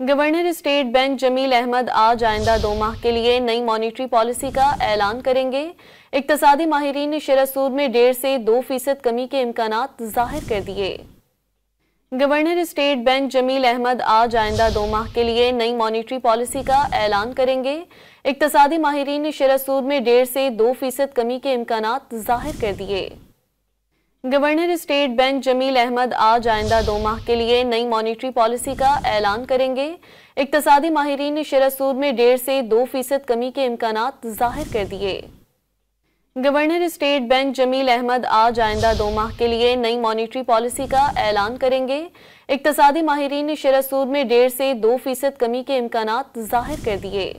Governor State Bank Jamil Ahmed आज आइंदा 2 माह के लिए नई मॉनेटरी पॉलिसी का ऐलान करेंगे। इक्तसादी माहिरीन ने शरह सूद में 1.5 से 2% कमी के इम्कानात जाहिर कर दिए। Governor State Bank Jamil Ahmed आज आइंदा 2 माह के लिए नई मॉनेटरी पॉलिसी का ऐलान करेंगे। इक्तसादी माहिरीन ने शरह सूद में 1.5 से 2% कमी के इम्कानात जाहिर कर दिए। Governor State Bank Jamil Ahmed आज आइंदा 2 माह के लिए नई मॉनेटरी पॉलिसी का ऐलान करेंगे। इक्तसादी माहिरीन ने शरह सूद में 1.5 से 2% कमी के इम्कानात जाहिर कर दिए। Governor State Bank Jamil Ahmed आज आइंदा 2 माह के लिए नई मॉनेटरी पॉलिसी का ऐलान करेंगे। इक्तसादी माहिरीन ने शरह सूद में 1.5 से 2% कमी के इम्कानात जाहिर कर दिए।